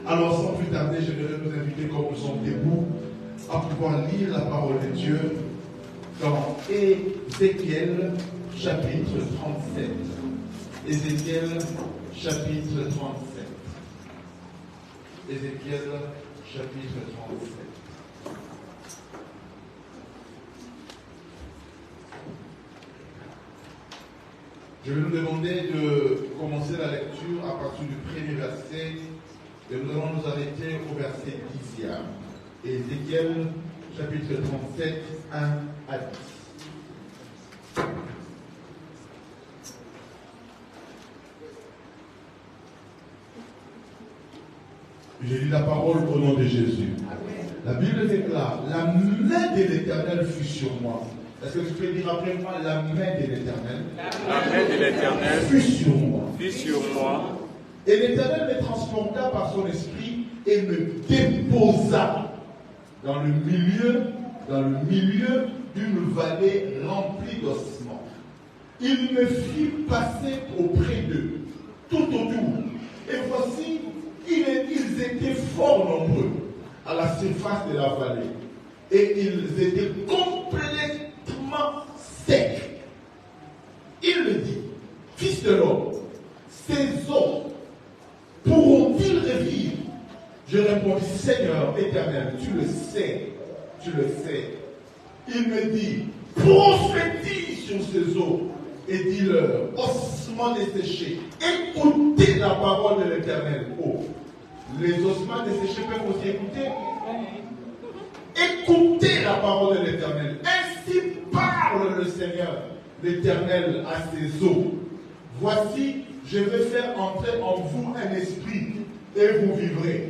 Alors sans plus tarder, je vais nous inviter comme nous sommes debout à pouvoir lire la parole de Dieu dans Ézéchiel chapitre 37. Ézéchiel chapitre 37. Ézéchiel chapitre 37. Je vais nous demander de commencer la lecture à partir du premier verset et nous allons nous arrêter au verset 10e. Ézéchiel chapitre 37, 1 à 10. Je lis la parole au nom de Jésus. La Bible déclare, la main de l'Éternel fut sur moi. Est-ce que tu peux dire après moi, la main de l'Éternel? La main de l'Éternel fut sur moi. Fut sur moi. Et l'Éternel me transporta par son esprit et me déposa dans le milieu d'une vallée remplie d'ossements. Il me fit passer auprès d'eux, tout autour. Et voici, ils étaient fort nombreux à la surface de la vallée. Et ils étaient complètement secs. Il me dit, fils de l'homme, ces eaux pourront-ils revivre? Je répondis, Seigneur éternel, tu le sais. Il me dit, prophétise sur ces eaux et dis-leur, ossements desséchés, écoutez la parole de l'Éternel. Oh, les ossements desséchés peuvent aussi écouter. Écoutez la parole de l'Éternel. Ainsi parle le Seigneur, l'Éternel, à ses eaux. Voici, je vais faire entrer en vous un esprit et vous vivrez.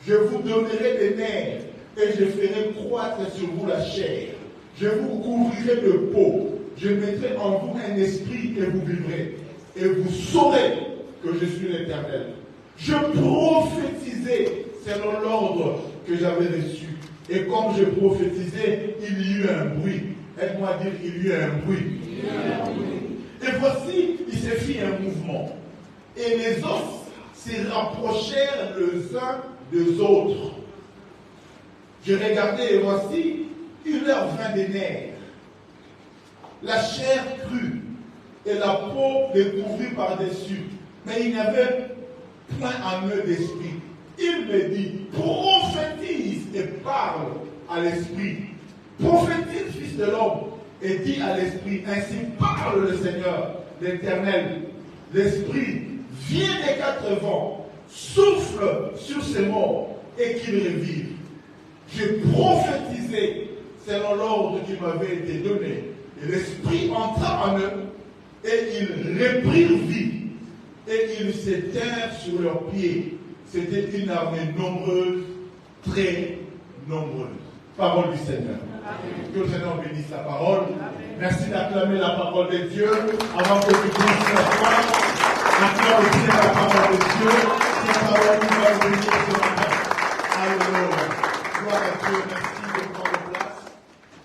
Je vous donnerai des nerfs et je ferai croître sur vous la chair. Je vous couvrirai de peau. Je mettrai en vous un esprit et vous vivrez. Et vous saurez que je suis l'Éternel. Je prophétisais selon l'ordre que j'avais reçu. Et comme je prophétisais, il y eut un bruit. Aide-moi à dire, il y eut un bruit. Et voici, il s'est fait un mouvement. Et les os se rapprochèrent les uns des autres. Je regardais et voici, il leur vint des nerfs. La chair crue et la peau les couvrit par-dessus. Mais il n'y avait point en eux d'esprit. Il me dit, prophétise et parle à l'esprit. Prophétise, fils de l'homme, et dis à l'esprit, ainsi parle le Seigneur, l'Éternel. L'esprit vient des quatre vents, souffle sur ces morts et qu'ils revivent. J'ai prophétisé selon l'ordre qui m'avait été donné. Et l'esprit entra en eux et ils reprirent vie. Et ils s'éteinrent sur leurs pieds. C'était une armée nombreuse, très nombreuse. Parole du Seigneur. Amen. Que le Seigneur bénisse la parole. Amen. Merci d'acclamer la parole de Dieu avant que tu puisses la croire. Acclame aussi la parole de Dieu. Cette parole nous va bénir ce matin. Alléluia. Gloire à Dieu. Merci de prendre place.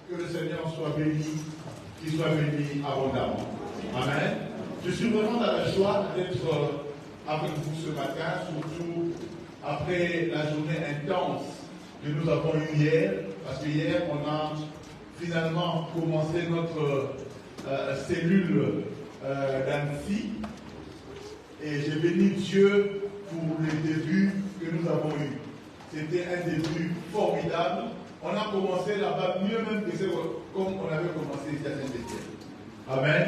Que le Seigneur soit béni. Qu'il soit béni abondamment. Amen. Je suis vraiment dans la joie d'être avec vous ce matin, surtout après la journée intense que nous avons eue hier, parce que hier on a finalement commencé notre cellule d'Annecy, et j'ai béni Dieu pour le début que nous avons eu. C'était un début formidable. On a commencé là-bas mieux même que comme on avait commencé ici à Saint-Étienne. Amen.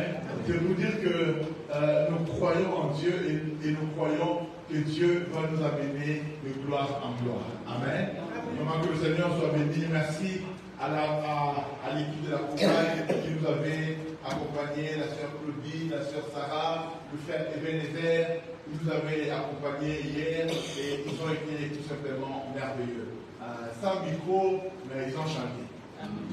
C'est pour dire que nous croyons en Dieu et nous croyons que Dieu va nous amener de gloire en gloire. Amen. Vraiment que le Seigneur soit béni. Merci à l'équipe de la campagne qui nous avait accompagnés, la sœur Claudie, la sœur Sarah, le frère Ebenezer, qui nous avaient accompagnés hier et ils ont été tout simplement merveilleux. Sans micro, mais ils ont chanté.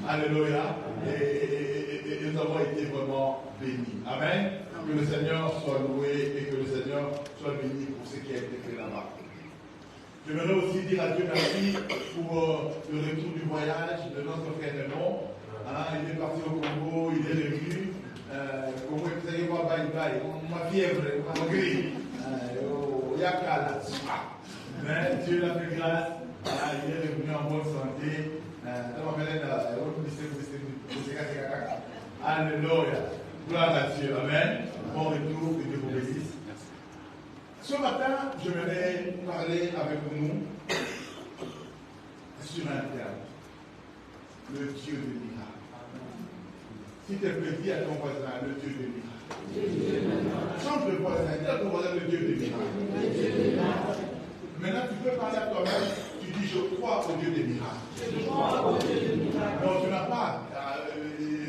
Alléluia. Et nous avons été vraiment bénis. Amen. Que le Seigneur soit loué et que le Seigneur soit béni pour ce qui a été fait là-bas. J'aimerais aussi dire à Dieu merci pour le retour du voyage de notre frère Raymond. Il est parti au Congo, il est revenu. Congo, vous allez voir, bye bye. Ma fièvre, ma grille. Yakala. Amen. Dieu l'a fait grâce. Il est revenu en bonne santé. Alléluia. Gloire à Dieu. Amen. Bon retour, que Dieu vous bénisse. Ce matin, je vais parler avec nous sur un terme. Le Dieu de miracles. S'il te plaît, dis à ton voisin, le Dieu de miracles. Change le voisin, dis à ton voisin, le Dieu de miracles. Maintenant, tu peux parler à toi-même, tu dis, je crois au Dieu des miracles. Non, tu n'as pas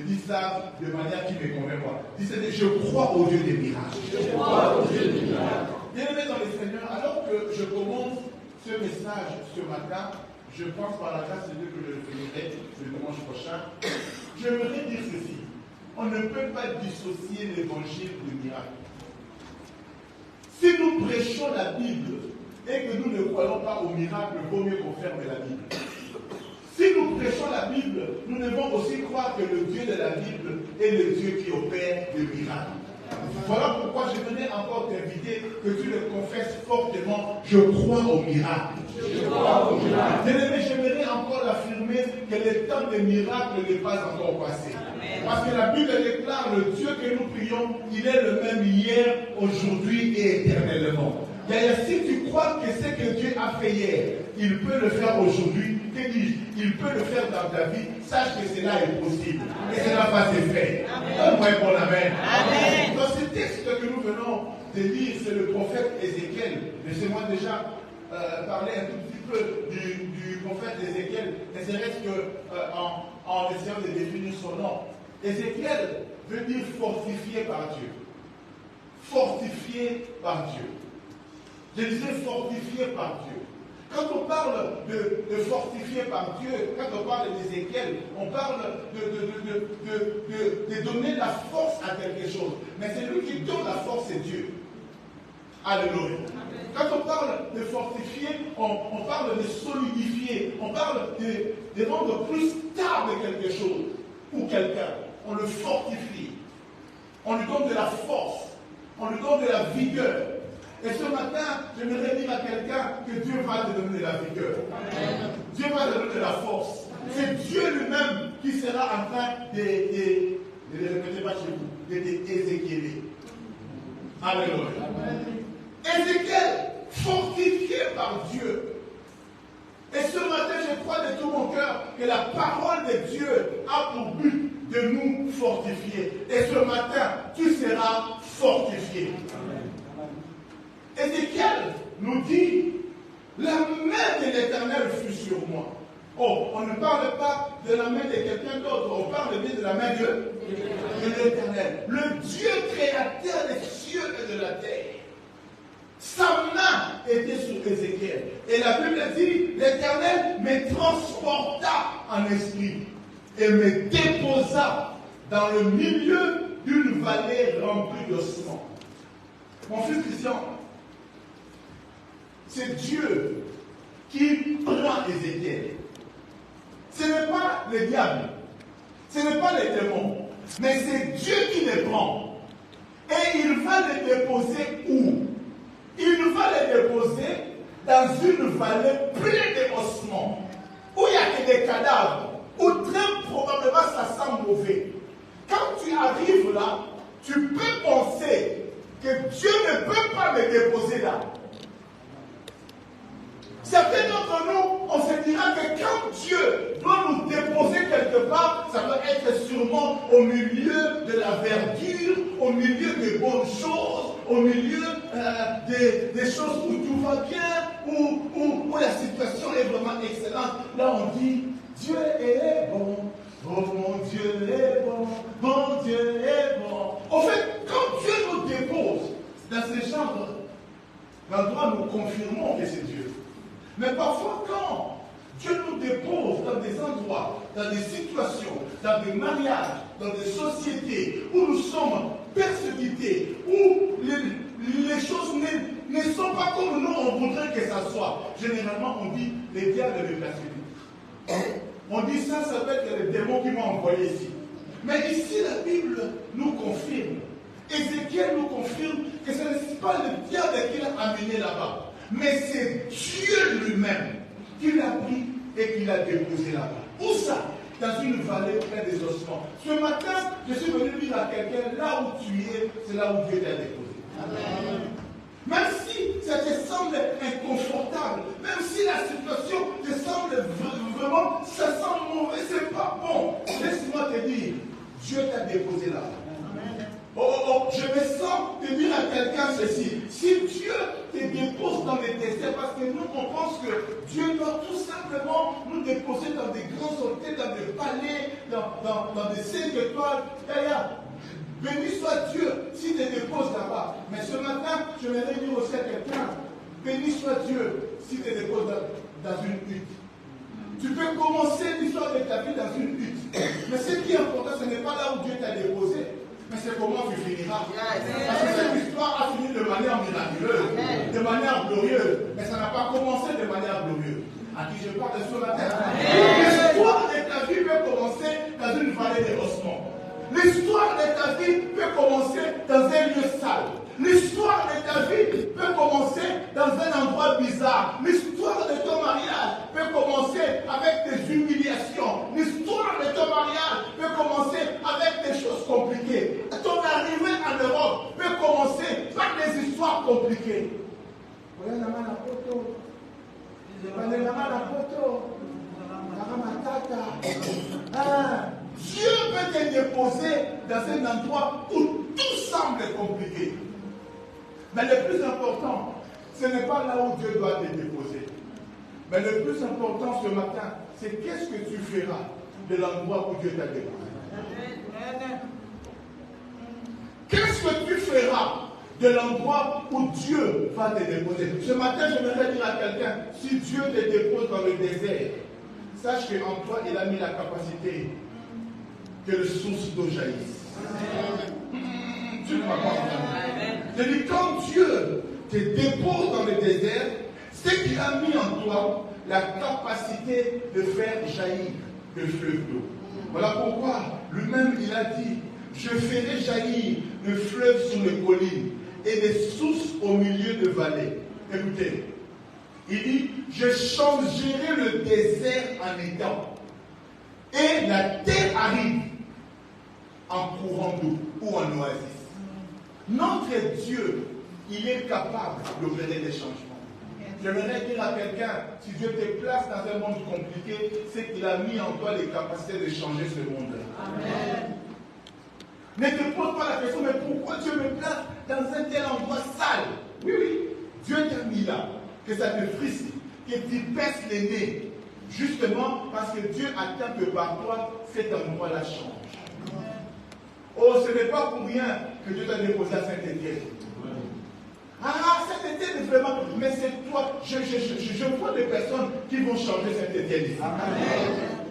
dit ça de manière qui me convainc pas. Dis, je crois au Dieu des miracles. Bien aimé dans le Seigneur, alors que je commence ce message ce matin, je pense par la grâce de Dieu que je le finirai le dimanche prochain, j'aimerais dire ceci. On ne peut pas dissocier l'évangile du miracle. Si nous prêchons la Bible et que nous ne croyons pas au miracle, il vaut mieux qu'on ferme la Bible. Si nous prêchons la Bible, nous devons aussi croire que le Dieu de la Bible est le Dieu qui opère des miracles. Voilà pourquoi je venais encore t'inviter que tu le confesses fortement. Je crois au miracle. Je crois au miracle. Bien-aimé, j'aimerais encore affirmer que le temps des miracles n'est pas encore passé. Parce que la Bible déclare le Dieu que nous prions, il est le même hier, aujourd'hui et éternellement. D'ailleurs, si tu crois que ce que Dieu a fait hier, il peut le faire aujourd'hui, que dis-je, il peut le faire dans ta vie, sache que cela est possible. Et cela va se faire. Donne-moi un bon amen. Amen. Dans ce texte que nous venons de lire, c'est le prophète Ézéchiel. Laissez-moi déjà parler un tout petit peu du prophète Ézéchiel, ne serait-ce qu'en essayant de définir son nom. Ézéchiel veut dire fortifié par Dieu. Fortifié par Dieu. Je disais fortifié par Dieu. Quand on parle de fortifié par Dieu, quand on parle d'Ézéchiel, on parle de donner la force à quelque chose. Mais c'est lui qui donne la force, c'est Dieu. Alléluia. Quand on parle de fortifier, on parle de solidifier, on parle de rendre plus stable quelque chose ou quelqu'un. On le fortifie. On lui donne de la force. On lui donne de la vigueur. Et ce matin, je voudrais dire à quelqu'un que Dieu va te donner de la vigueur. Amen. Dieu va te donner de la force. C'est Dieu lui-même qui sera en train de ne répétez pas chez vous, de Ézéchiel. Alléluia. Ézéchiel, fortifié par Dieu. Et ce matin, je crois de tout mon cœur que la parole de Dieu a pour but de nous fortifier. Et ce matin, tu seras fortifié. Amen. Ézéchiel nous dit, la main de l'Éternel fut sur moi. Oh, on ne parle pas de la main de quelqu'un d'autre, on parle bien de la main de l'Éternel. Le Dieu créateur des cieux et de la terre. Sa main était sur Ézéchiel. Et la Bible dit, l'Éternel me transporta en esprit et me déposa dans le milieu d'une vallée remplie d'ossements. Mon fils Christian, c'est Dieu qui prend Ézéchiel. Ce n'est pas le diable, ce n'est pas les démons, mais c'est Dieu qui les prend. Et il va les déposer où? Il va les déposer dans une vallée pleine d'ossements, où il n'y a que des cadavres, où très probablement ça sent mauvais. Quand tu arrives là, tu peux penser que Dieu ne peut pas me déposer là. Certains d'entre nous, on se dira que quand Dieu doit nous déposer quelque part, ça doit être sûrement au milieu de la verdure, au milieu des bonnes choses, au milieu des choses où tout va bien, où la situation est vraiment excellente. Là, on dit, Dieu est bon, oh mon Dieu est bon, mon Dieu est bon. En fait, quand Dieu nous dépose dans ce genre d'endroit, nous confirmons que c'est Dieu. Mais parfois, quand Dieu nous dépose dans des endroits, dans des situations, dans des mariages, dans des sociétés où nous sommes persécutés, où les choses ne sont pas comme nous on voudrait que ça soit, généralement on dit les diables me persécutent. On dit ça peut être les démons qui m'ont envoyé ici. Mais ici, la Bible nous confirme. Ézéchiel nous confirme que ce n'est pas le diable qui l'a amené là-bas. mais c'est Dieu lui-même qui l'a pris et qui l'a déposé là-bas. Où ça? Dans une vallée pleine des ossements. Ce matin, je suis venu dire à quelqu'un, là où tu es, c'est là où Dieu t'a déposé. Amen. Même si ça te semble inconfortable, même si la situation te semble vraiment, ça sent mauvais, c'est pas bon. Laisse-moi te dire, Dieu t'a déposé là. Je me sens te dire à quelqu'un ceci. Si Dieu te dépose dans les déserts, parce que nous, on pense que Dieu doit tout simplement nous déposer dans des grands hôtels, dans des palais, dans des 5 étoiles. Béni soit Dieu s'il te dépose là-bas. Mais ce matin, je voudrais dire aussi à quelqu'un, béni soit Dieu s'il te dépose dans une hutte. Tu peux commencer l'histoire de ta vie dans une hutte. Mais ce qui est important, ce n'est pas là où Dieu t'a déposé, mais c'est comment tu finiras. Parce que cette histoire a fini de manière miraculeuse, de manière glorieuse. Mais ça n'a pas commencé de manière glorieuse. À qui je parle sur la terre. L'histoire de ta vie peut commencer dans une vallée des ossements. L'histoire de ta vie peut commencer dans un lieu sale. L'histoire de ta vie peut commencer dans un endroit bizarre. L'histoire de ton mariage peut commencer avec des humiliations. L'histoire de ton mariage peut commencer avec des choses compliquées. Ton arrivée en Europe peut commencer par des histoires compliquées. Dieu peut te déposer dans un endroit où tout semble compliqué. Mais le plus important, ce n'est pas là où Dieu doit te déposer. Mais le plus important ce matin, c'est qu'est-ce que tu feras de l'endroit où Dieu t'a déposé. Qu'est-ce que tu feras de l'endroit où Dieu va te déposer. Ce matin, j'aimerais dire à quelqu'un, si Dieu te dépose dans le désert, sache qu'en toi, il a mis la capacité que le source d'eau jaillisse. Tu ne crois pas? Je dis, quand Dieu te dépose dans le désert, c'est qu'il a mis en toi la capacité de faire jaillir le fleuve d'eau. Voilà pourquoi lui-même il a dit, je ferai jaillir le fleuve sur les collines et des sources au milieu de vallées. Écoutez, il dit, je changerai le désert en étang et la terre arrive en courant d'eau ou en oasis. Notre Dieu, il est capable d'opérer des changements. J'aimerais dire à quelqu'un, si Dieu te place dans un monde compliqué, c'est qu'il a mis en toi les capacités de changer ce monde-là. Amen. Ne te pose pas la question, mais pourquoi Dieu me place dans un tel endroit sale? Oui, oui, Dieu t'a mis là, que ça te frisque, que tu baisses les nez, justement parce que Dieu attend que par toi, cet endroit-là change. Oh, ce n'est pas pour rien que Dieu t'a déposé à Saint-Étienne. Ah, Saint-Étienne est vraiment, mais c'est toi. Je vois des personnes qui vont changer Saint-Étienne ici.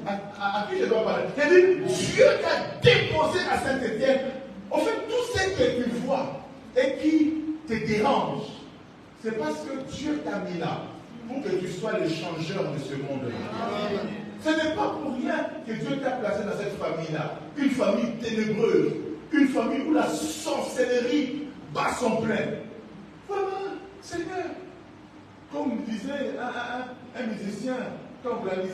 À qui je dois parler? C'est-à-dire, Dieu t'a déposé à Saint-Étienne. En fait, tout ce que tu vois et qui te dérange, c'est parce que Dieu t'a mis là pour que tu sois le changeur de ce monde-là. Ce n'est pas pour rien que Dieu t'a placé dans cette famille-là. Une famille ténébreuse, une famille où la sorcellerie bat son plein. Voilà, Seigneur. Comme disait un musicien, quand vous l'avez,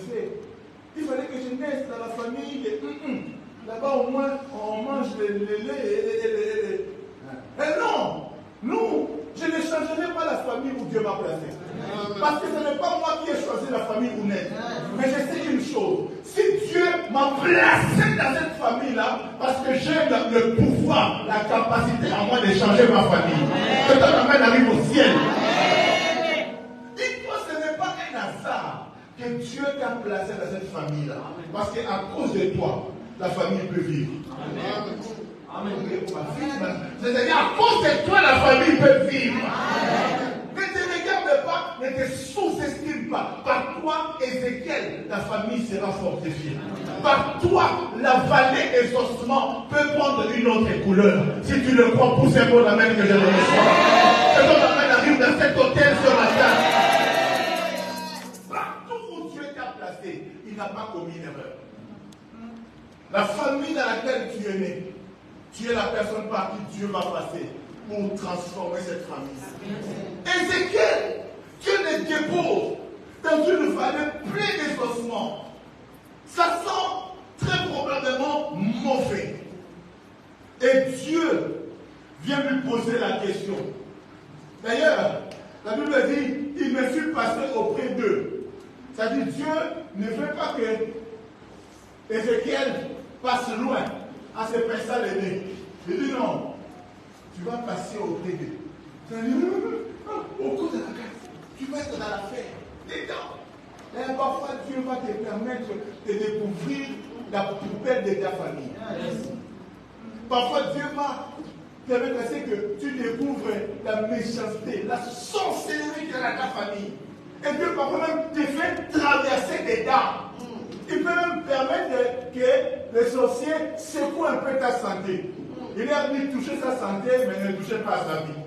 il fallait que je naisse dans la famille de là-bas au moins on mange les lait. Et non, nous, je ne changerai pas la famille où Dieu m'a placé. Parce que ce n'est pas moi qui ai choisi la famille où naître. Mais je sais une chose, si Dieu m'a placé dans cette famille-là, parce que j'ai le pouvoir, la capacité en moi de changer ma famille, que ton amène arrive au ciel. Dis-toi, ce n'est pas un hasard que Dieu t'a placé dans cette famille-là. Parce qu'à cause de toi, la famille peut vivre. Amen. C'est-à-dire, à cause de toi, la famille peut vivre. Ne te regarde pas, ne te sous-estime pas. Par toi, Ézéchiel, la famille sera fortifiée. Par toi, la vallée des ossements peut prendre une autre couleur. Si tu le crois, pousse un bon amen que je le reçois. Que ton amen arrive dans cet hôtel ce matin. Partout où Dieu t'a placé, il n'a pas commis une erreur. La famille dans laquelle tu es né, tu es la personne par qui Dieu va passer pour transformer cette famille. Ézéchiel, Dieu les dépose dans une vallée pleine d'ossements. Ça sent très probablement mauvais. Et Dieu vient lui poser la question. D'ailleurs, la Bible dit, il me fut passé auprès d'eux. C'est-à-dire, Dieu ne veut pas que Ézéchiel passe loin à ses personnes aînées. Il dit non, tu vas passer auprès d'eux. C'est-à-dire, au cours de la case, tu vas être dans l'affaire. Dedans. Et parfois, Dieu va te permettre de découvrir la poubelle de ta famille. Parfois, Dieu va permettre que tu découvres la méchanceté, la sorcellerie de ta famille. Et Dieu parfois même te fait traverser des dents. Il peut même permettre que les sorciers secouent un peu ta santé. Il a dit toucher sa santé, mais ne touchez pas sa vie.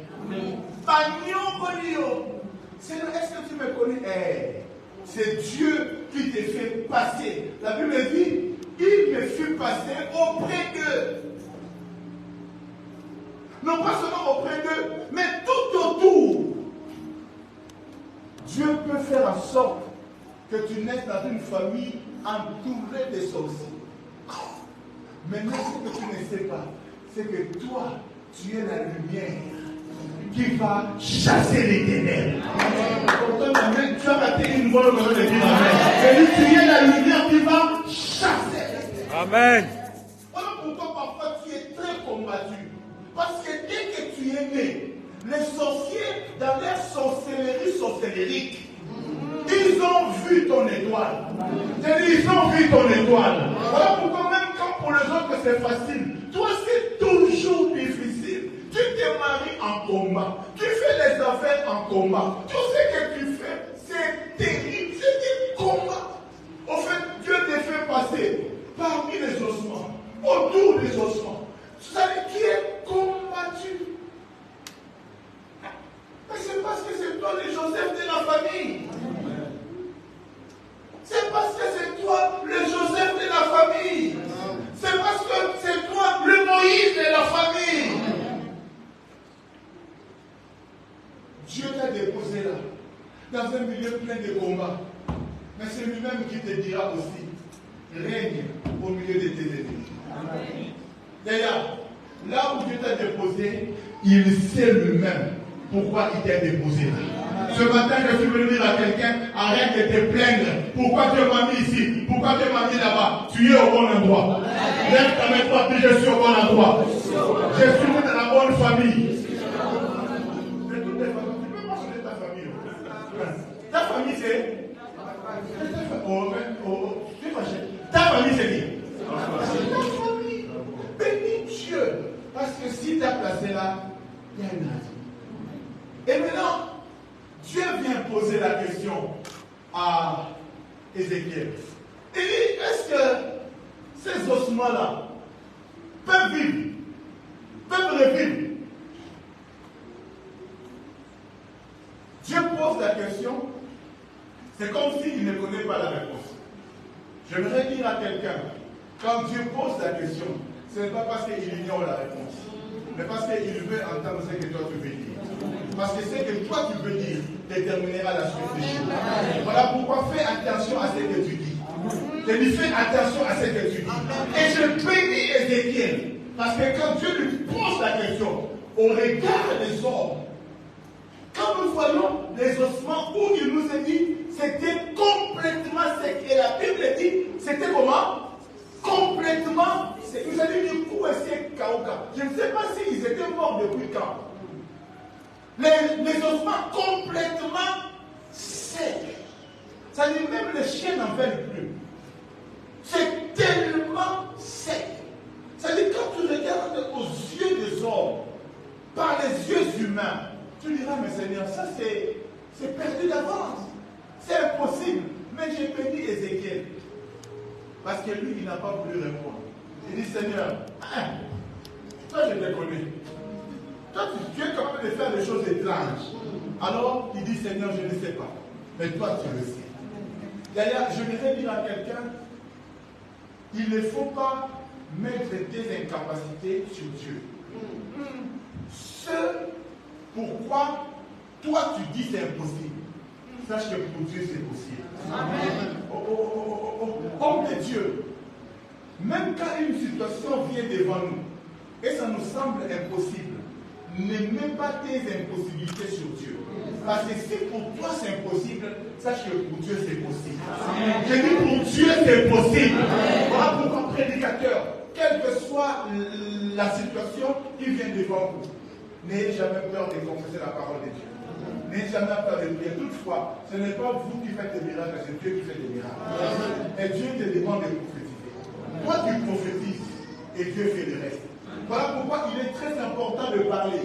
Seigneur, est-ce que tu me connais? C'est Dieu qui te fait passer. La Bible dit, il me fut passé auprès d'eux. Non pas seulement auprès d'eux, mais tout autour. Dieu peut faire en sorte que tu naisses dans une famille entourée de sorciers. Maintenant, ce que tu ne sais pas, c'est que toi, tu es la lumière qui va chasser les ténèbres. Pourtant, tu as raté une bonne occasion de dire Amen. Et tu es la lumière qui va chasser les ténèbres. Amen. Voilà pourquoi parfois tu es très combattu. Parce que dès que tu es né, les sorciers, dans leur sorcellerie, ils ont vu ton étoile. Ils ont vu ton étoile. Voilà pourquoi même quand pour les autres c'est facile, toi c'est toujours difficile. Tu te maries en combat. Tu fais les affaires en combat. Tout ce que tu fais, c'est terrible. C'est des combats. En fait, Dieu te fait passer parmi les ossements, autour des ossements. C'est-à-dire qui est combattu. Mais c'est parce que c'est toi le Joseph de la famille. C'est parce que c'est toi le Joseph de la famille. C'est parce que c'est toi le Moïse de la famille. Dieu t'a déposé là, dans un milieu plein de combats. Mais c'est lui-même qui te dira aussi, règne au milieu de tes ennemis. D'ailleurs, là où Dieu t'a déposé, il sait lui-même pourquoi il t'a déposé là. Ce matin, je suis venu dire à quelqu'un, arrête de te plaindre. Pourquoi tu m'as mis ici? Pourquoi tu m'as mis là-bas? Tu es au bon endroit. Lève ta main, toi, puis je suis au bon endroit. Je suis dans la bonne famille. De toutes les façons, tu peux mentionner ta famille. Ta famille, c'est... Ta famille, c'est qui? C'est ta famille. Bénis Dieu. Parce que si tu as placé là, il y a une raison. Et maintenant, Dieu vient poser la question à Ézéchiel. Il dit, est-ce que ces ossements-là peuvent vivre? Peuvent revivre? Dieu pose la question. C'est comme s'il ne connaît pas la réponse. J'aimerais dire à quelqu'un, quand Dieu pose la question, ce n'est pas parce qu'il ignore la réponse, mais parce qu'il veut entendre ce que toi tu veux dire. Parce que ce que toi tu veux dire déterminera la suite des choses. Voilà pourquoi fais attention à ce que tu dis. Je lui fais attention à ce que tu dis. Et je bénis Ézéchiel. Parce que quand Dieu lui pose la question, au regard des hommes, quand nous voyons les ossements où il nous a dit, c'était complètement sec. Et la Bible dit, c'était comment? Complètement sec. Vous allez dire, où est-ce que Kauka? Je ne sais pas s'ils étaient morts depuis quand. Les ossements complètement secs. Ça dit, même les chiens n'en veulent plus. C'est tellement sec. Ça dit, quand tu regardes aux yeux des hommes, par les yeux humains, tu diras, mais Seigneur, ça c'est perdu d'avance. C'est impossible. Mais j'ai béni Ézéchiel. Parce que lui, il n'a pas voulu répondre. Il dit, Seigneur, toi je te connais. Toi tu es capable de faire des choses étranges. Alors, il dit, Seigneur, je ne sais pas. Mais toi, tu le sais. D'ailleurs, je voudrais dire à quelqu'un, il ne faut pas mettre des incapacités sur Dieu. Ce pourquoi toi tu dis c'est impossible. sache que pour Dieu c'est possible. Homme de Dieu, même quand une situation vient devant nous et ça nous semble impossible, ne mets pas tes impossibilités sur Dieu. Parce que si pour toi c'est impossible, sache que pour Dieu c'est possible. Je dis pour Dieu c'est possible. Voilà pourquoi prédicateur, quelle que soit la situation, il vient devant vous. N'ayez jamais peur de confesser la parole de Dieu. N'ayez jamais peur de prier. Toutefois, ce n'est pas vous qui faites des miracles, c'est Dieu qui fait des miracles. Et Dieu te demande de prophétiser. Toi tu prophétises et Dieu fait le reste. Voilà pourquoi il est très important de parler.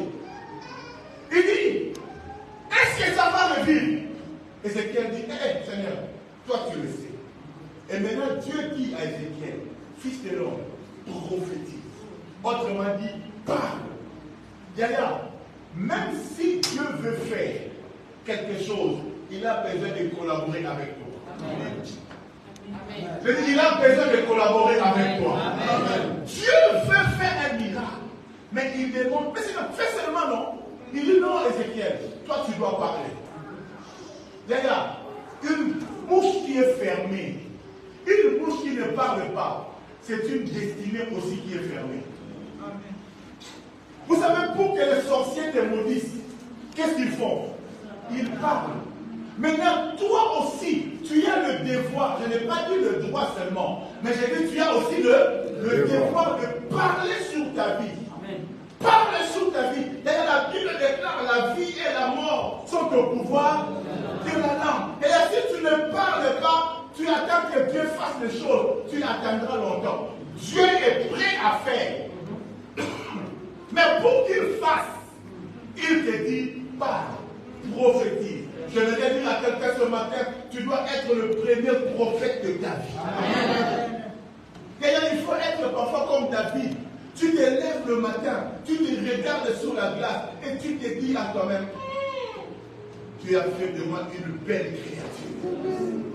Il dit, est-ce que ça va revenir? Ézéchiel dit, Seigneur, toi tu le sais. Et maintenant Dieu dit à Ézéchiel, fils de l'homme, prophétise. Autrement dit, parle. Yaya, même si Dieu veut faire quelque chose, il a besoin de collaborer avec toi. Amen. Amen. Il a besoin de collaborer avec toi. Amen. Dieu veut faire un miracle, mais il demande, mais sinon, fais seulement non. Il dit non, Ézéchiel, toi tu dois parler. Yaya, une bouche qui est fermée, une bouche qui ne parle pas, c'est une destinée aussi qui est fermée. Amen. Vous savez, pour que les sorciers te maudissent, qu'est-ce qu'ils font? Ils parlent. Maintenant, toi aussi, tu as le devoir, je n'ai pas dit le droit seulement, mais j'ai dit tu as aussi le devoir de parler sur ta vie. Amen. Parle sur ta vie. D'ailleurs, la Bible déclare la vie et la mort sont au pouvoir de la langue. Et si tu ne parles pas, tu attends que Dieu fasse les choses, tu attendras longtemps. Dieu est prêt à faire. Mais pour qu'il fasse, il te dit, parle, prophétise. Je voudrais dire à quelqu'un ce matin, tu dois être le premier prophète de ta vie. Et il faut être parfois comme David. Tu te lèves le matin, tu te regardes sur la glace et tu te dis à toi-même, tu as fait de moi une belle créature.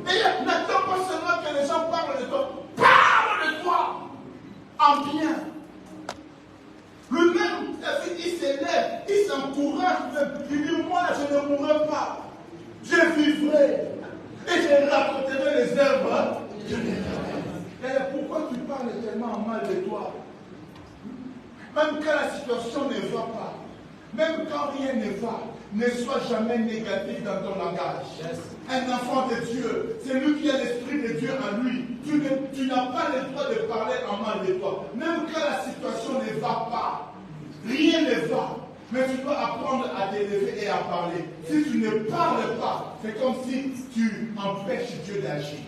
Et n'attends pas seulement que les gens parlent de toi, parle de toi en bien. Lui-même, il s'élève, il s'encourage, il dit, moi je ne mourrai pas, je vivrai et je raconterai les œuvres de l'Éternel. Pourquoi tu parles tellement mal de toi? Même quand la situation ne va pas, même quand rien ne va, ne sois jamais négatif dans ton langage. Yes. Un enfant de Dieu, c'est lui qui a l'esprit de Dieu en lui. Tu n'as pas le droit de parler en mal de toi. Même quand la situation ne va pas, rien ne va, mais tu dois apprendre à t'élever et à parler. Si tu ne parles pas, c'est comme si tu empêches Dieu d'agir.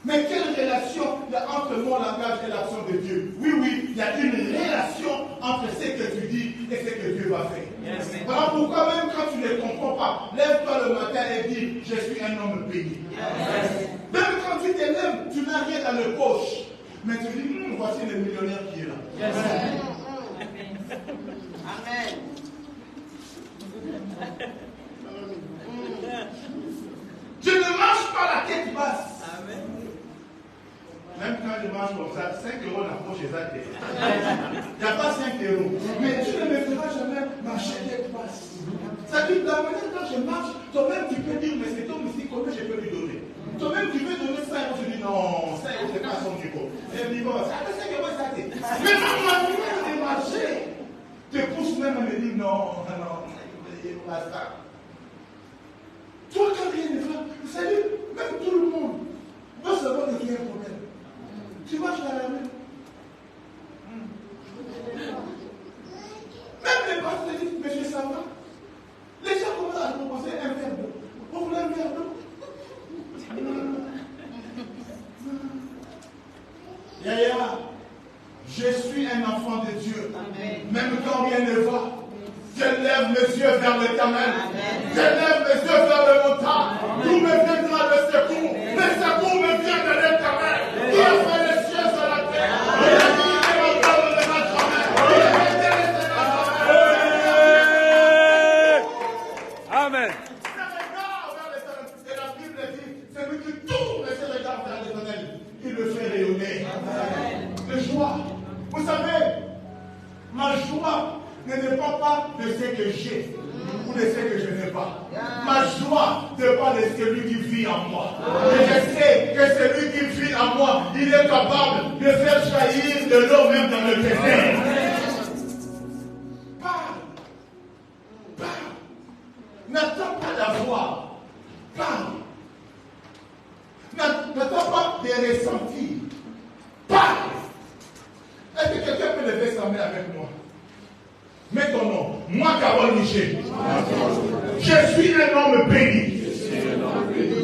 Mais quelle relation il y a entre mon langage et l'action de Dieu? Oui, il y a une relation entre ce que tu dis et ce que Dieu va faire. Yes. Voilà pourquoi même quand tu ne comprends pas, lève-toi le matin et dis, je suis un homme béni. Yes. Même quand tu te lèves, tu n'as rien dans le poche. Mais tu dis, voici le millionnaire qui est là. Yes. Amen. Je ne marche pas la tête basse. Amen. Même quand je marche comme ça, 5 € n'approche les actes. Il n'y a pas 5 €. Mais tu ne me feras jamais marcher tête basse. Ça dit, la manière quand je marche, toi-même tu peux dire, mais c'est ton ici, combien je peux lui donner? Toi-même tu veux donner 5 €, je dis non, 5 € c'est pas son niveau. Et il dit, bon, ça fait 5 € ça t'est. Mais ma manière de marcher te pousse même à me dire non, pas ça. Toi, quand rien ne va, vous savez, même tout le monde doit savoir qu'il y a un problème. Tu marches dans la rue. Même les pasteurs disent, mais je s'en va. Les gens commencent à proposer un verre d'eau. Vous voulez un verre d'eau? Yaya, je suis un enfant de Dieu. Amen. Même quand rien ne va, je lève mes yeux vers l'Éternel. Je lève mes yeux vers le montagne. D'où me viendra le secours? Le secours me vient de l'Éternel. Qui a fait les cieux sur la terre? Il a dit, il est encore de ma jamais. Amen. Et la Bible dit, celui qui tourne ses regards vers l'Éternel, il le fait rayonner. De joie. Vous savez, ma joie ne dépend pas de ce que j'ai ou de ce que je n'ai pas. Ma joie dépend de celui qui vit en moi. Et je sais que celui qui vit en moi, il est capable de faire jaillir de l'eau même dans le désert. Parle. N'attends pas d'avoir. Parle. N'attends pas de ressentir. Parle. Est-ce que quelqu'un peut lever sa main avec moi? Mets ton nom. Moi, Carole Michel. Je suis un homme béni.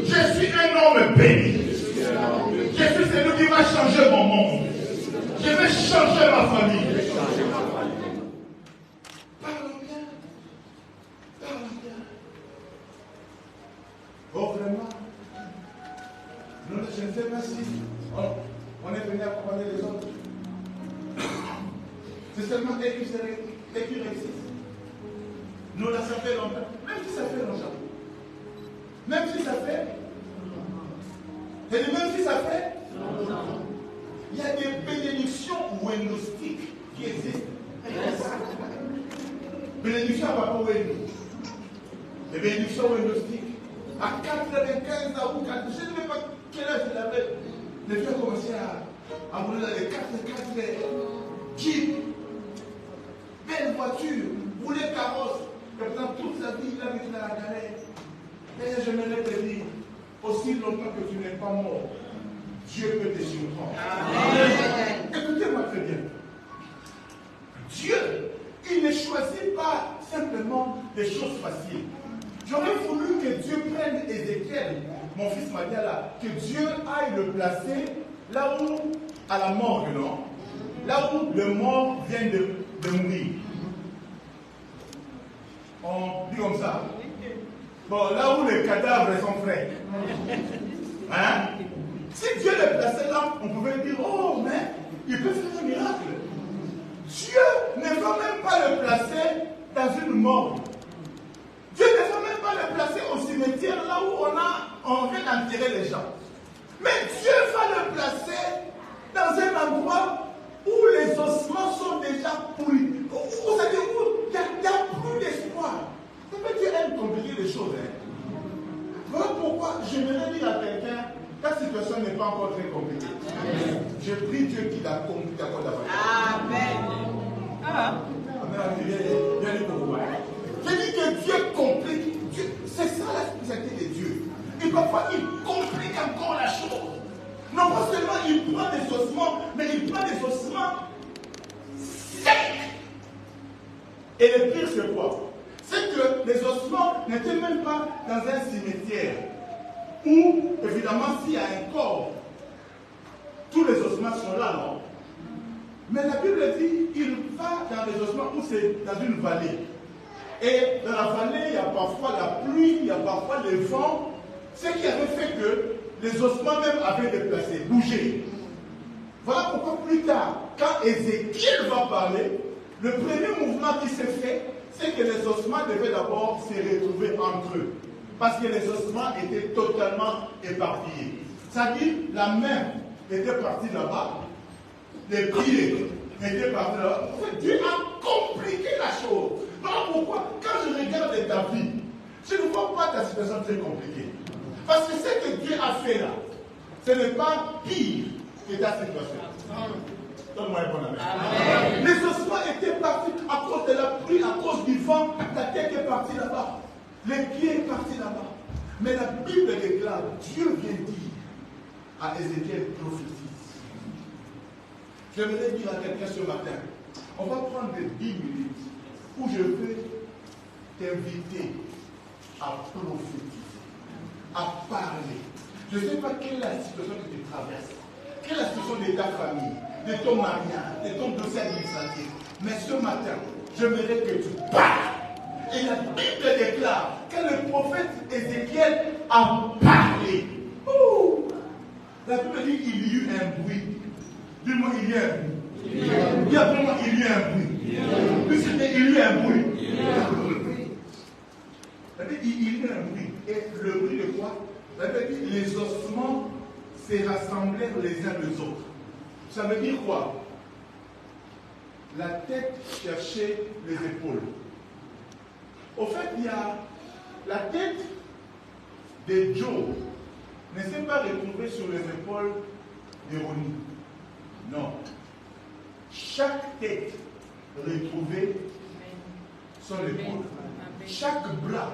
Je suis un homme béni. Je suis celui qui va changer mon monde. Je vais changer ma famille. Parle bien. Oh, vraiment. Je ne sais pas si on est venu accompagner les autres. C'est seulement dès qu'il existe. Nous, là, ça fait longtemps. Même si ça fait longtemps. Même si ça fait. Même si ça fait. Il y a des bénédictions windostiques qui existent. Bénédictions à papa Wendou. Les bénédictions windostiques. À 95 ans ou 4, je ne sais pas quel âge il avait. Les vieux ont commencé à rouler dans les 4 Jeep. Belle voiture, rouler carrosse. Pourtant, toute sa vie, il a vécu dans la galère. Et je me te dire, aussi longtemps que tu n'es pas mort, Dieu peut te surprendre. Écoutez-moi très bien. Dieu, il ne choisit pas simplement des choses faciles. J'aurais voulu que Dieu prenne Ézéchiel, mon fils m'a dit là, que Dieu aille le placer là où, à la morgue, non? Là où le mort vient de mourir. On dit comme ça. Bon, là où les cadavres sont frais. Hein? Si Dieu le plaçait là, on pouvait dire, oh, mais il peut faire un miracle. Dieu ne veut même pas le placer dans une morgue. Dieu ne veut même pas le placer au cimetière là où on vient d'enterrer les gens. Mais Dieu va le placer dans un endroit où les ossements sont déjà pourris. Vous savez où il n'y a plus d'espoir. C'est pas Dieu aime compliquer les choses. Voilà pourquoi j'aimerais dire à quelqu'un, ta situation n'est pas encore très compliquée. Je prie Dieu qu'il la complique à quoi d'abord. Amen. Je dis que Dieu complique. C'est ça la spécialité de Dieu. Et parfois il complique encore la chose. Non pas seulement il prend des ossements, mais il prend des ossements secs. Et le pire c'est quoi? C'est que les ossements n'étaient même pas dans un cimetière où, évidemment, s'il y a un corps, tous les ossements sont là, non? Mais la Bible dit il va dans les ossements où c'est dans une vallée. Et dans la vallée, il y a parfois la pluie, il y a parfois le vent, ce qui avait fait que les ossements même avaient déplacé, bougé. Voilà pourquoi plus tard, quand Ézéchiel va parler, le premier mouvement qui s'est fait, c'est que les ossements devaient d'abord se retrouver entre eux. Parce que les ossements étaient totalement éparpillés. C'est-à-dire, la main était partie là-bas, les pieds étaient partis là-bas. En fait, Dieu a compliqué la chose. Voilà pourquoi, quand je regarde ta vie, je ne vois pas ta situation très compliquée. Parce que ce que Dieu a fait là, ce n'est pas pire que ta situation. Donne-moi un bon amen. Les ossements étaient partis à cause de la pluie, à cause du vent. Ta tête est partie là-bas. Les pieds sont partis là-bas. Mais la Bible déclare, Dieu vient dire à Ézéchiel, prophétise. J'aimerais dire à quelqu'un ce matin, on va prendre 10 minutes où je vais t'inviter à prophétiser, à parler. Je ne sais pas quelle est la situation que tu traverses, quelle est la situation de ta famille, de ton mariage, de ton dossier administratif. Mais ce matin, j'aimerais que tu parles. Et la Bible déclare que le prophète Ézéchiel a parlé. Ouh. La Bible dit qu'il y eut un bruit. Dis-moi, il y a un bruit. Dis après-moi, il y a un bruit. Il y a un bruit. La Bible dit il y a un bruit. Et le bruit de quoi? La Bible dit les ossements se rassemblèrent les uns les autres. Ça veut dire quoi? la tête cherchait les épaules. Au fait, il y a la tête de Joe ne s'est pas retrouvée sur les épaules d'Ironie. Non. Chaque tête retrouvée sur l'épaule. Chaque bras.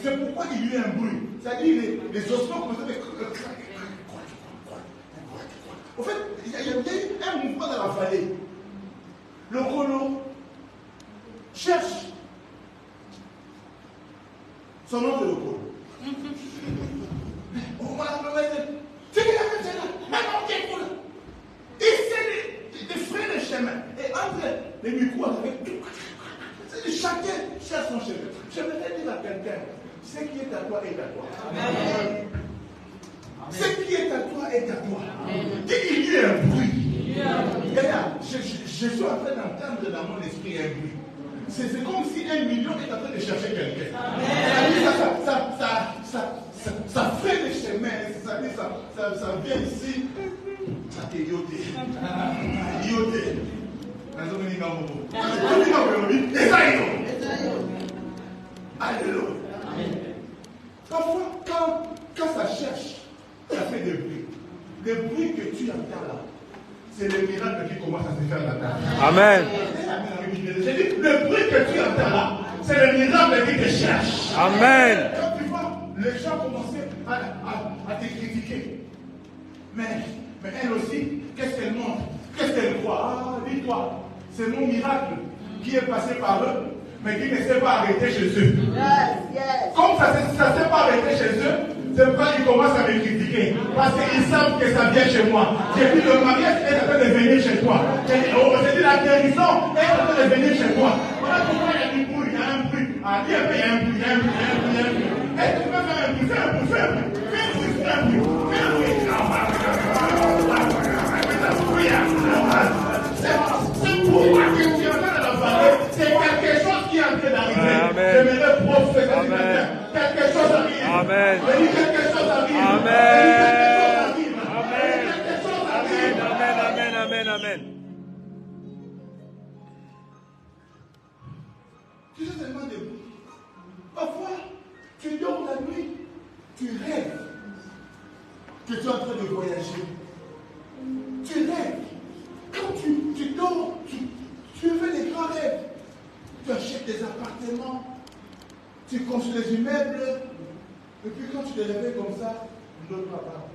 C'est pourquoi il y a eu un bruit. C'est-à-dire les ossements commençaient à... Au fait, il y a eu un mouvement dans la vallée. Le chrono cherche. Son nom c'est le chrono. C'est qu'il a fait ça là. Maintenant, il est là. Il essaie de freiner le chemin. Et entre les micros avec tout. Chacun cherche son chemin. J'aimerais dire à quelqu'un, ce qui est à toi est à toi. Amen. Ce qui est à toi est à toi. Dès qu'il y a un bruit, regarde, je suis en train d'entendre dans mon esprit un bruit. C'est comme si 1 million est en train de chercher quelqu'un. Ça fait le chemin, ça vient ici. Ça te yoté. Yoté. Alléluia. Parfois, quand ça cherche, ça fait des bruits. Le bruit que tu entends là, c'est le miracle qui commence à se faire là-dedans. Amen. J'ai dit, le bruit que tu entends là, c'est le miracle qui te cherche. Amen. Quand tu vois, les gens commençaient à te critiquer. Mais elle aussi, qu'est-ce qu'elle montre? Qu'est-ce qu'elle croit? Ah, dis-toi, c'est mon miracle qui est passé par eux, mais qui ne s'est pas arrêté chez eux. Comme ça ne s'est pas arrêté chez eux, c'est pourquoi ils commencent à me critiquer. Parce qu'ils savent que ça vient chez moi. J'ai dit, le mariage est en train de venir chez toi. J'ai dit, la guérison est en train de venir chez toi. Voilà pourquoi il y a du bruit, il y a un bruit. Ah, il y a un bruit, il y a un bruit, il y a un bruit, il y a un bruit. Est-ce que tu peux faire un bruit? Fais un bruit, fais un bruit. Fais un bruit, fais un bruit. Fais un bruit. C'est pourquoi que tu es en train de la parler. C'est quelque chose qui est en train d'arriver. J'aimerais prophétiser quelque chose arrive. Amen. Quelque chose arrive. Amen. Amen. Amen. Tu sais seulement des bruits. Parfois, tu dors la nuit, tu rêves que tu es en train de voyager. Tu rêves. Quand tu dors, tu fais des grands rêves. Tu achètes des appartements, tu construis des immeubles, et puis quand tu te réveilles comme ça, ne dors pas.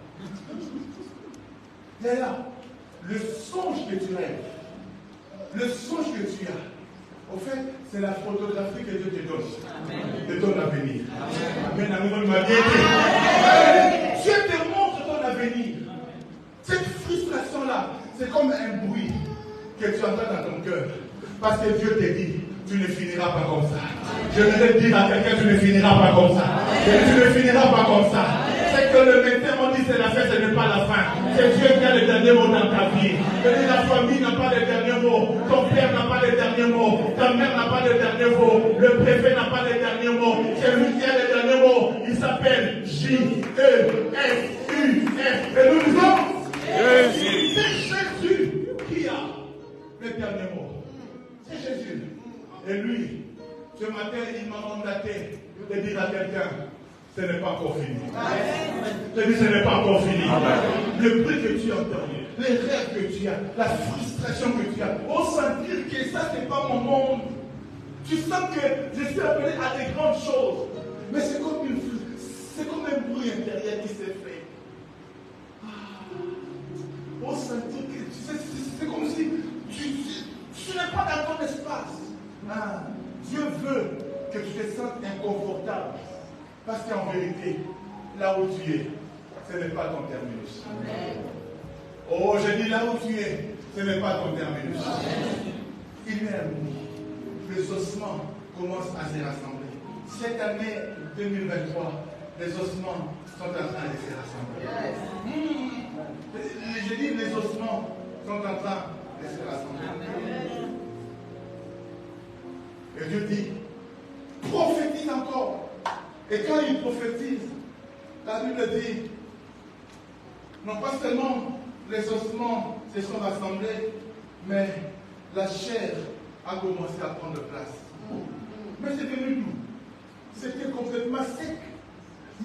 Et là, le songe que tu rêves, le songe que tu as, au fait, c'est la photographie que Dieu te donne de ton avenir. Amen. Amen. Dieu te montre ton avenir. Cette frustration-là, c'est comme un bruit que tu entends dans ton cœur. Parce que Dieu te dit, tu ne finiras pas comme ça. Je vais dire à quelqu'un, tu ne finiras pas comme ça. Tu ne finiras pas comme ça. C'est que le médecin m'a dit c'est la fin, ce n'est pas la fin. C'est Dieu qui a le dernier mot dans ta vie. La famille n'a pas le dernier mot. Ton père n'a pas le dernier mot. Ta mère n'a pas le dernier mot. Le préfet n'a pas le dernier mot. C'est lui qui a le dernier mot. Il s'appelle J-E-S-U-S. Et nous disons, Jésus. c'est Jésus qui a le dernier mot. C'est Jésus. Et lui, ce matin, il m'a mandaté de dire à quelqu'un, ce n'est pas encore fini. Je dis, ce n'est pas encore fini. Le bruit que tu entends, les rêves que tu as, la frustration que tu as, on sentir que ça, ce n'est pas mon monde. Tu sens que je suis appelé à des grandes choses. Mais c'est comme un bruit intérieur qui s'est fait. On sentit que c'est comme si tu n'es pas dans ton espace. Dieu veut que tu te sentes inconfortable. Parce qu'en vérité, là où tu es, ce n'est pas ton terminus. Amen. Oh, je dis là où tu es, ce n'est pas ton terminus. Amen. Il est un bout. Les ossements commencent à se rassembler. Cette année 2023, les ossements sont en train de se rassembler. Je dis les ossements sont en train de se rassembler. Amen. Et Dieu dit, prophétise encore. Et quand il prophétise, la Bible dit, non pas seulement les ossements se sont rassemblés, mais la chair a commencé à prendre place. Mais c'est venu d'où? C'était complètement sec.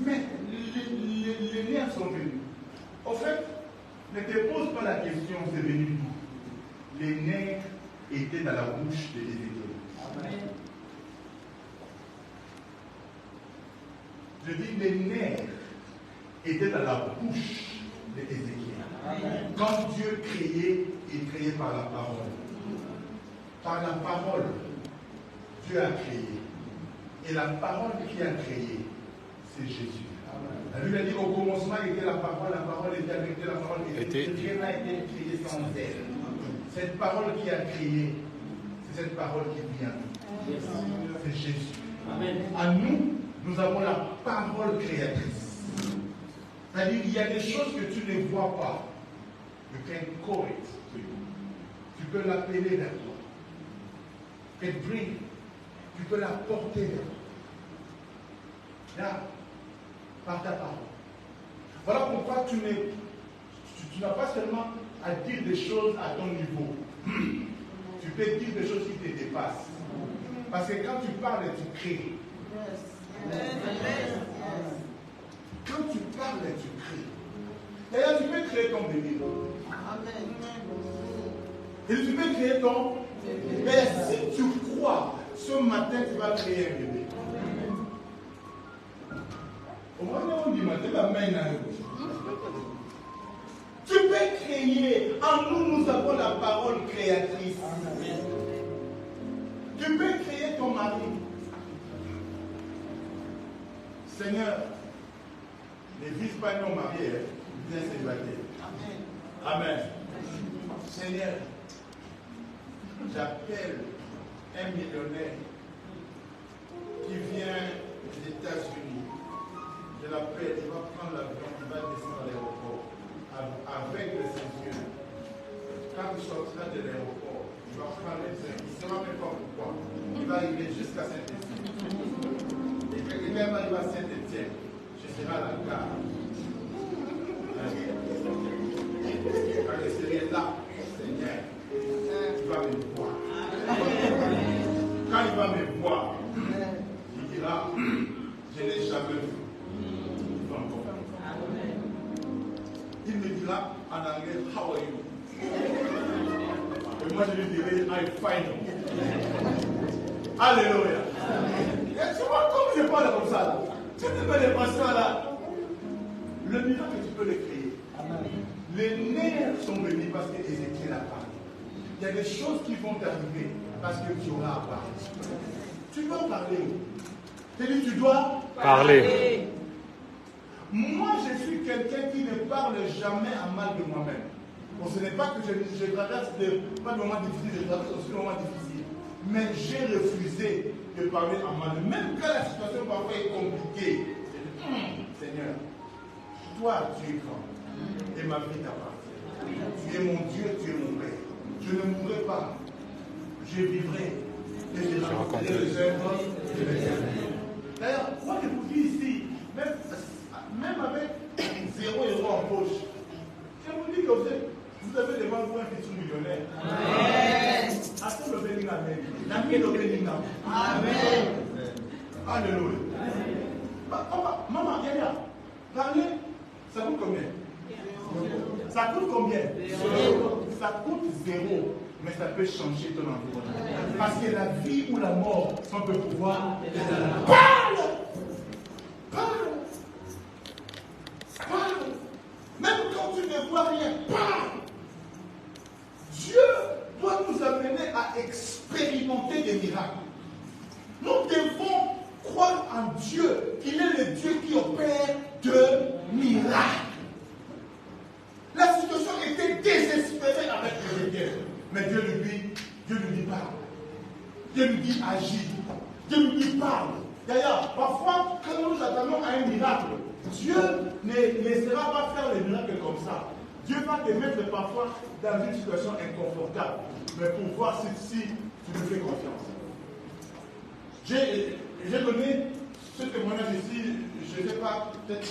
Mais les nerfs sont venus. En fait, ne te pose pas la question, c'est venu d'où? Les nerfs étaient dans la bouche de Ézéchiel. Amen. Je dis, les nerfs étaient dans la bouche de Ézéchiel. Quand Dieu créait, il créait par la parole. Par la parole, Dieu a créé. Et la parole qui a créé, c'est Jésus. La Bible a dit au commencement était la parole était avec Dieu, la parole était. Rien n'a été créé sans elle. Cette parole qui a créé, c'est cette parole qui vient. C'est Jésus. Amen. À nous, nous avons la parole créatrice. C'est-à-dire qu'il y a des choses que tu ne vois pas. You can call it. Tu peux l'appeler vers toi. You can bring it. Tu peux la porter vers toi. Là, par ta parole. Voilà pourquoi tu n'as pas seulement à dire des choses à ton niveau. Tu peux dire des choses qui te dépassent. Parce que quand tu parles, tu crées. Quand tu parles, tu crées. D'ailleurs, tu peux créer ton bébé. Et tu peux créer ton bébé. Mais si tu crois, ce matin, tu vas créer un bébé. Au moins, on dit, la main tu peux créer. En nous, nous avons la parole créatrice. Tu peux créer ton mari. Seigneur, ne vise pas nos mariés, viens célibataire. Amen. Seigneur, j'appelle un millionnaire qui vient des États-Unis. Je l'appelle, il va prendre l'avion, il va descendre à l'aéroport avec ses yeux. Quand il sortira de l'aéroport, il va prendre les train. Il ne saura même pas pourquoi. Il va arriver jusqu'à Saint-Étienne. Et quand il va arriver à Saint-Étienne, je serai à la gare. Quand je serai là, Seigneur, il va me voir. Quand il va me voir, il dira, je n'ai jamais vu. Il me dira en anglais, how are you? Et moi je lui dirai, I find you. Alléluia. Et tu vois comme je parle comme ça là. Tu te mets les patients là. Le miracle, tu peux le créer. Les nerfs sont venus parce que Ézéchiel a parlé. Il y a des choses qui vont t'arriver parce que tu auras à parler. Tu dois parler. C'est-à-dire tu dois parler. Moi, je suis quelqu'un qui ne parle jamais à mal de moi-même. Bon, ce n'est pas que je traverse pas de moments difficiles, je traverse aussi des moments difficiles. Mais j'ai refusé de parler à mal. Même quand la situation parfois est compliquée, je dis, Seigneur, toi, tu es grand. Et ma vie t'appartient. Tu es mon Dieu, tu es mon Père. Je ne mourrai pas. Je vivrai. Et je rencontrerai les œuvres de l'Éternel. D'ailleurs, moi, je vous dis ici, même avec 0 € en poche, je vous dis que vous avez devant vous un futur millionnaire. Amen. Attends le béni amen. L'ami le béni amen. Alléluia. Maman, Yaya, parlez, ça coûte combien? Ça coûte combien? 0. Ça coûte 0. Mais ça peut changer ton environnement. Parce que la vie ou la mort sont le pouvoir de la parole. Parle. Parle. Même quand tu ne vois rien, parle. Dieu doit nous amener à expérimenter des miracles. Nous devons croire en Dieu, qu'il est le Dieu qui opère de miracles. La situation était désespérée avec Ézéchiel. Mais Dieu lui dit parle. Dieu lui dit agis. Dieu lui dit parle. D'ailleurs, parfois, quand nous attendons à un miracle, Dieu ne laissera pas faire les miracles comme ça. Dieu va te mettre parfois dans une situation inconfortable, mais pour voir si tu me fais confiance. J'ai donné ce témoignage ici, je ne sais pas, peut-être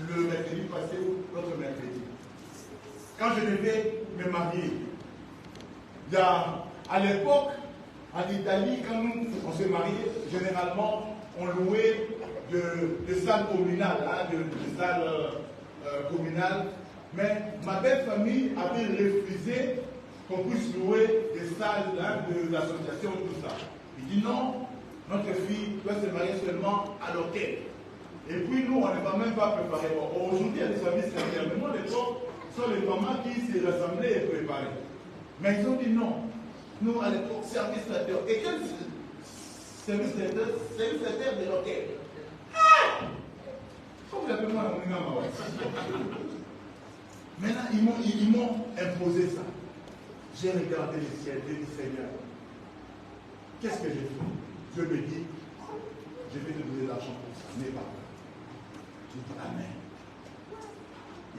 le mercredi passé ou l'autre mercredi. Quand je devais me marier, il y a À l'époque, en Italie, quand nous on s'est mariés, généralement, on louait de salles communales, de salles communales. Mais ma belle famille avait refusé qu'on puisse louer des salles de l'association, tout ça. Il dit non, notre fille doit se marier seulement à l'hôtel. Et puis nous, on ne va même pas préparer. Bon, aujourd'hui, il y a des services chrétiens. Mais moi, l'époque, ce sont les mamans qui se rassemblaient et préparaient. Mais ils ont dit non. Nous, à l'époque, service traiteur. Et quel service traiteur? Service traiteur de l'hôtel. Ah! Comment vous appelez moi la maman? Maintenant, ils m'ont imposé ça. J'ai regardé le ciel, j'ai dit Seigneur, qu'est-ce que j'ai fait? Je me dis, je vais te donner l'argent pour ça, mais pas. Je dis Amen.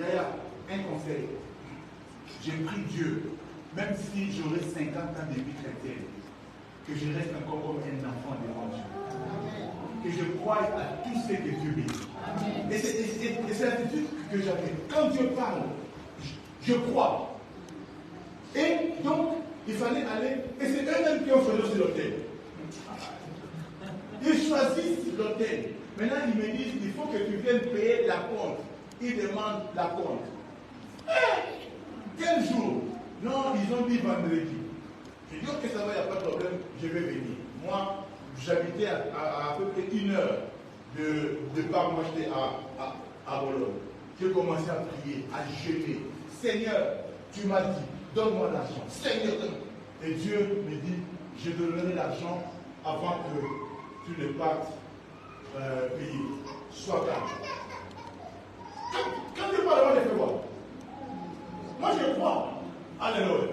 Yaya, un conseil. J'ai pris Dieu, même si j'aurais 50 ans de vie chrétienne, que je reste encore comme un enfant devant Dieu. Que je croie à tout ce que Dieu dit. Et c'est l'attitude que j'avais. Quand Dieu parle, je crois. Et donc, il fallait aller. Et c'est eux-mêmes qui ont choisi l'hôtel. Ils choisissent l'hôtel. Maintenant, ils me disent il faut que tu viennes payer la compte. Ils demandent la compte. Quel jour? Non, ils ont dit vendredi. Je dis ok, ça va, il n'y a pas de problème, je vais venir. Moi, j'habitais à peu près 1 heure de par moi, j'étais à Bologne. J'ai commencé à prier, à jeûner. Seigneur, tu m'as dit, donne-moi l'argent. Seigneur, et Dieu me dit, je te donnerai l'argent avant que tu ne partes payer. Sois calme. Quand Dieu parle, moi je fais quoi? Moi je crois. Alléluia.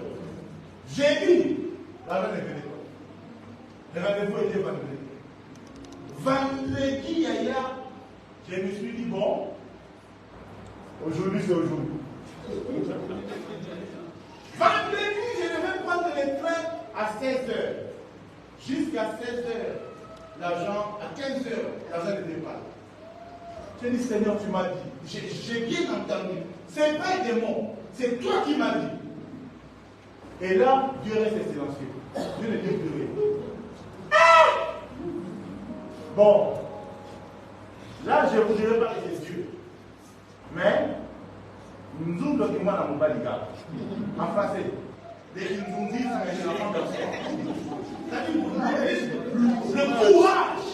J'ai dit, l'argent ne venait pas. Le rendez-vous était vendredi. Vendredi, Yaya, je me suis dit, bon, aujourd'hui c'est aujourd'hui. Vendredi, je devais prendre le train à 16h. Jusqu'à 16h, l'argent, à 15h, l'argent n'était pas. J'ai dit, Seigneur, tu m'as dit. J'ai bien entendu. Ce n'est pas un démon, c'est toi qui m'as dit. Et là, Dieu reste silencieux. Dieu ne dit plus rien. Bon, là, je ne voudrais pas que c'est Dieu. Mais, nous sommes documents dans mon baliga. En français. Les Nzunzis, c'est un enfant le courage.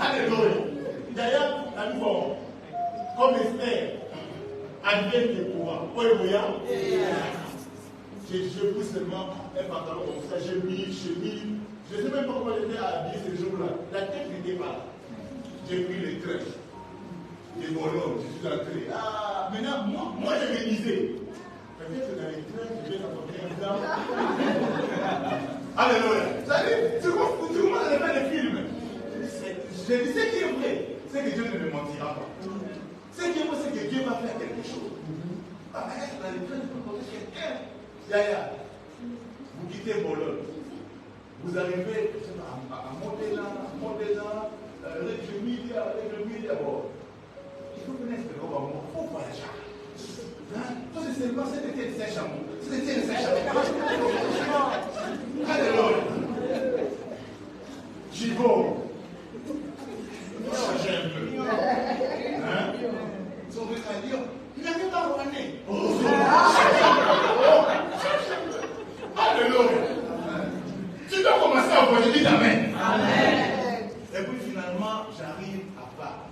Alléluia. D'ailleurs, la nouveau, comme Esther, advienne le pouvoir. Alléluia. Je pris seulement un pantalon comme ça, j'ai mis, je ne sais même pas comment j'étais habillé ce jour-là. La tête n'était pas là. J'ai pris les trains. Et mon homme, je suis entré. Ah, maintenant, moi je me disais, peut-être que dans les trains, je vais rencontrer un gars. Alléluia. Vous savez, tu commences à faire des films. Je dis, ce qui est vrai, c'est que Dieu ne me mentira pas. Ce qui est vrai, c'est que Dieu va faire quelque chose. Ah, mais dans les trains, je peux rencontrer quelqu'un. Yaya, vous quittez Bologne, vous arrivez à Modena, avec le milieu, bon. Il faut connaître le roman, il faut pas la charge. Toi, c'est seulement c'était une sèche amour. C'était une sèche amour. Alléluia. Chivo. Changez un peu. Hein? Ils sont venus à dire, il n'avait pas ramené. Alléluia. Tu dois commencer à voir, je dis Amen. Amen. Et puis finalement, j'arrive à part.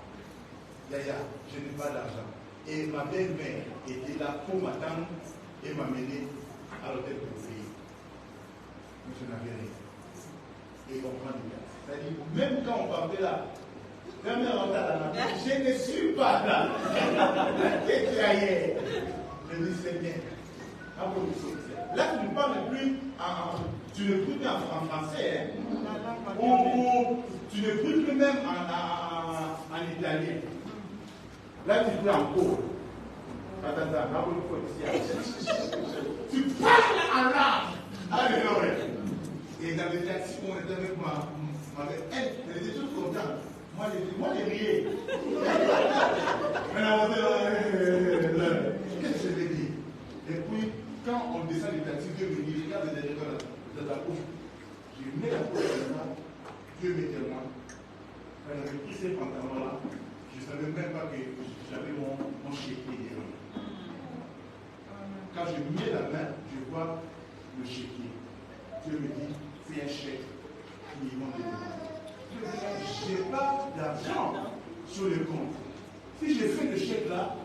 Yaya, je n'ai pas d'argent. Et ma belle-mère était là pour m'attendre et m'amener à l'hôtel pour payer. Mais je n'avais rien. Et on prend du gaz. C'est-à-dire, même quand on partait là, même en retard à la maison, je ne suis pas là. Qu'est-ce qu'il y a hier? Je dis, c'est bien. Là, tu ne parles plus tu ne pries plus en français, hein? Ou tu ne pries plus même en italien. Là, tu pries en cours. Tu parles en langue. Alléluia. Et dans les taxis, on était avec ma elle était toute contente. Moi, j'ai rié. Maintenant, qu'est-ce que je vais dire? Et puis, quand on descend du taxi, Dieu me dit, regarde derrière dans la bouche. Je mets la bouche comme ça, Dieu me témoigne. Quand j'avais pris ces pantalons-là, je ne savais même pas que j'avais mon chéquier dedans. Quand je mets la main, je vois le chéquier. Dieu me dit, c'est un chèque qui m'ont donné. Je n'ai pas d'argent sur le compte. Si je fais le chèque là,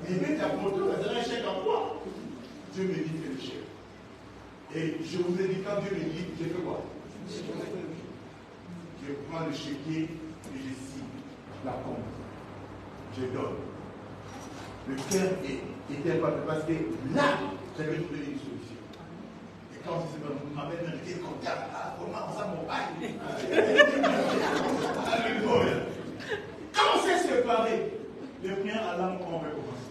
il met ta moto, ça sera un chèque en quoi? Dieu me dit, fais le chèque. Et je vous ai dit, quand Dieu me dit, j'ai fait quoi? Je prends le chéquier et je signe la compte. Je donne. Le cœur était pas parce que là, j'avais trouvé une solution. Et quand on m'avait dit comme ça, comment ça mon bail? Alléluia. Quand on s'est séparés, le prière à l'âme, on va commencer.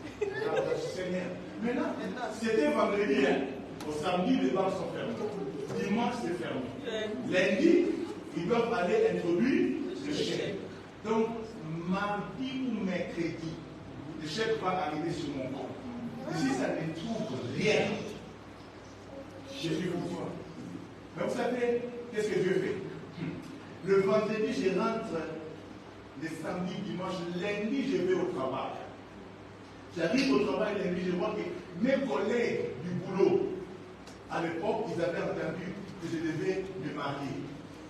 Seigneur. Maintenant, c'était vendredi. Au samedi, les banques sont fermées. Dimanche, c'est fermé. Lundi, ils doivent aller introduire le chèque. Donc, mardi ou mercredi, le chèque va arriver sur mon compte. Et si ça ne trouve rien, je suis content. Mais vous savez, qu'est-ce que Dieu fait? Le vendredi, je rentre. Le samedi, dimanche, lundi, je vais au travail. J'arrive au travail lundi, je vois que mes collègues du boulot, à l'époque, ils avaient entendu que je devais me marier.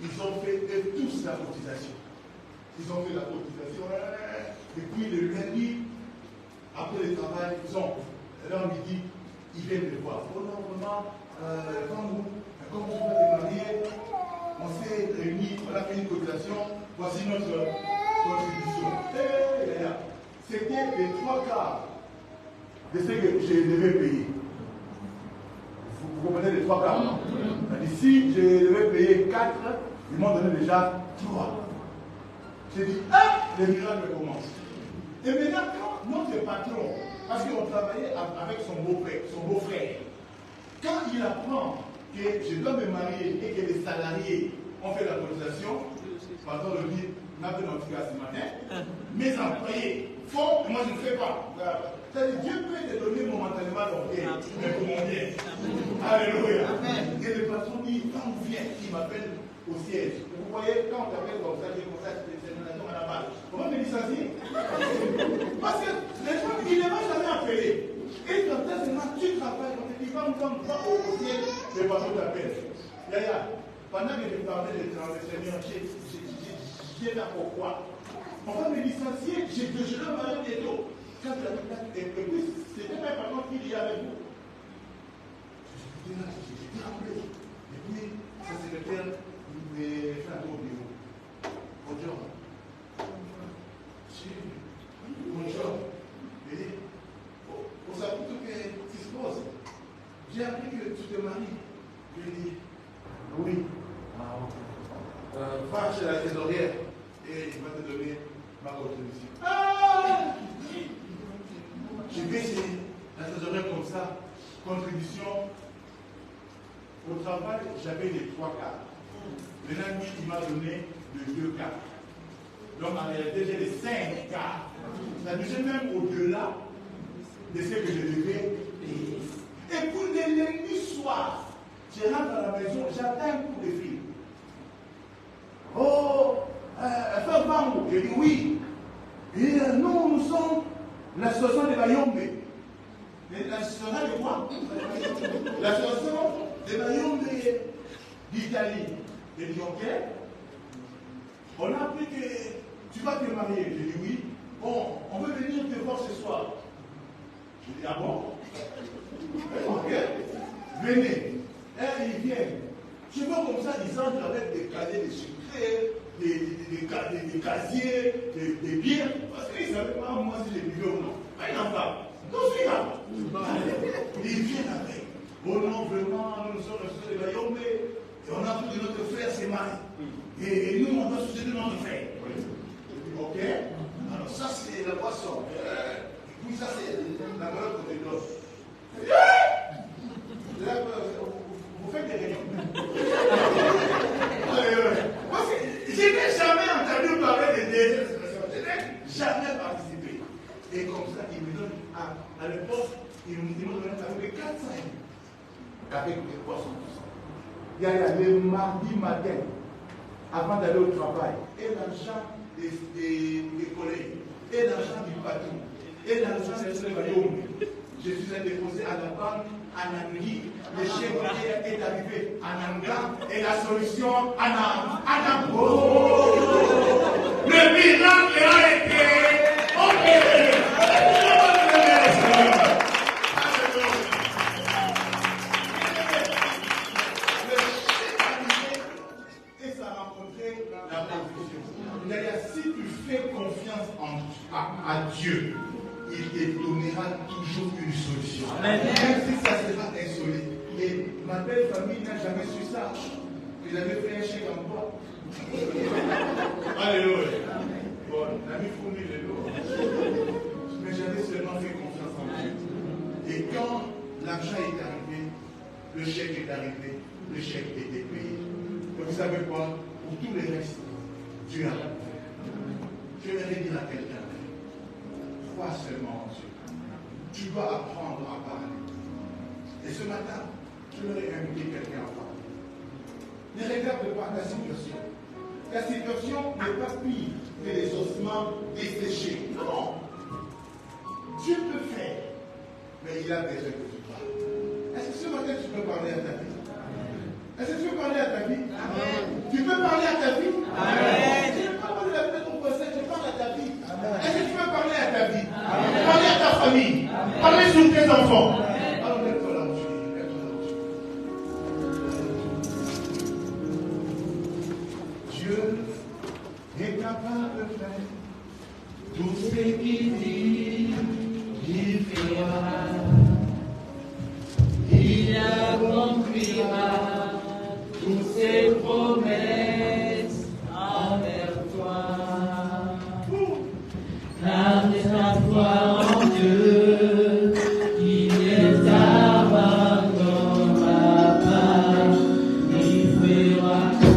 Ils ont fait tous la cotisation. Ils ont fait la cotisation. Et puis le lundi, après le travail, ils ont, là midi, ils viennent me voir. Oh non, vraiment, comme vous pouvez te marier, on s'est réunis, on a fait une cotisation, voici notre contribution. C'était les 3/4 de ce que je devais payer. Vous comprenez les 3/4, non? Si je devais payer 4, ils m'ont donné déjà 3. J'ai dit, le miracle commence. Et maintenant, quand notre patron, parce qu'on travaillait avec son beau-frère, quand il apprend que je dois me marier et que les salariés ont fait la cotisation, le patron lui dit, n'a pas notifié ce matin, mes employés font, et moi je ne fais pas. C'est-à-dire, Dieu peut te donner momentanément l'orgueil, mais pour mon bien. Alléluia. Et le patron dit, quand on vient, il m'appelle au siège. Vous voyez, quand on t'appelle comme ça, c'est une nation à la base. On va me licencier. Parce que les gens, ils ne m'ont jamais appelé. Et quand tu travailles, on te dit, va au siège, le patron t'appelle. Yaya, pendant que je parlais de Seigneur, j'ai là pourquoi. On va me licencier, je dois m'arrêter bientôt. Quand tu as dit, et puis, c'était pas un patron qui est avec vous. J'ai tremblé. Et puis, sa secrétaire me fait un tour au bureau. Bonjour. Bonjour. Il dit, on s'appuie tout que tu se poses. J'ai appris que tu te maries. Je lui dis, oui. Va chez la trésorière et il va te donner ma contribution. Je vais chez la trésorière comme ça, contribution. Au travail, j'avais les 3/4. Maintenant, lui, il m'a donné les 2/4. Donc, en réalité, j'ai les 5/4. C'est-à-dire, j'ai même au-delà de ce que je devais payer. Et pour le lundi soir, je rentre à la maison, j'attends un coup de fil. Oh, fais Bango. Je dis oui. Et nous sommes l'association de Bayombe. L'association de quoi? L'association de Bayombe d'Italie. Je dis ok. On a appris que tu vas te marier. Je dis oui. Bon, on veut venir te voir ce soir. Je dis ah bon? Ok. Venez. Et ils viennent. Je vois comme ça, ils entrent avec des cadets de sucré, des casiers, des bières. Parce qu'ils ne savaient pas moi si je vivais ou non. Mais ils n'en parlent. Donc, je suis là. Ils viennent avec. Oh non, vraiment, nous sommes les de Bayombe. Et on a appris que notre frère s'est marié. Et nous, on doit soutenir notre frère. Je dis, ok. Alors, ça, c'est la boisson. Et puis, ça, c'est la valeur qu'on te donne. Là, vous faites des réunions. Parce que je n'ai jamais entendu parler de des expressions. Je n'ai jamais participé. Et comme ça, il me donne, à l'époque, il me donne avec 400 euros. avec des poissons. Il y a les mardis matin, avant d'aller au travail, et l'argent des collègues, et l'argent du patron, et l'argent des royaumes. Je suis déposé à la banque à Nangui. Le chèque est arrivé à Nanga et la solution à Nambo. Le miracle a été opéré. Le chèque arrivé et ça a rencontré la provision. D'ailleurs, si tu fais confiance à Dieu, il te donnera toujours une solution. Amen. Même si ça sera insolite. Et ma belle famille n'a jamais su ça. Ils avaient fait un chèque en bois. Alléluia. Bon, l'ami fourni les lots. Mais j'avais seulement fait confiance en Dieu. Et quand l'argent est arrivé, le chèque est arrivé, le chèque était payé. Et vous savez quoi? Pour tout le reste, Dieu a fait. Je vais dire à quelqu'un. Crois seulement en Dieu. Tu dois apprendre à parler. Et ce matin, je voudrais inviter quelqu'un à parler. Ne regarde pas ta situation. Ta situation n'est pas pire que les ossements desséchés. Non. Dieu peut faire. Mais il a besoin que tu parles. Est-ce que ce matin tu peux parler à ta vie? Est-ce que tu peux parler à ta vie? Amen. Tu peux parler à ta vie? Amen. Je ne peux pas parler à ton procès, je parle à ta vie. Est-ce que tu peux parler à ta vie? Amen. Parler à ta famille? Amen. Parler sur tes enfants? Alors lève-toi là où tu es. Dieu est capable de faire tout ce qu'il dit, il fera. Il accomplira toutes ses promesses envers toi. Garde ta foi en Dieu, il ne t'abandonnera pas, il fera tout.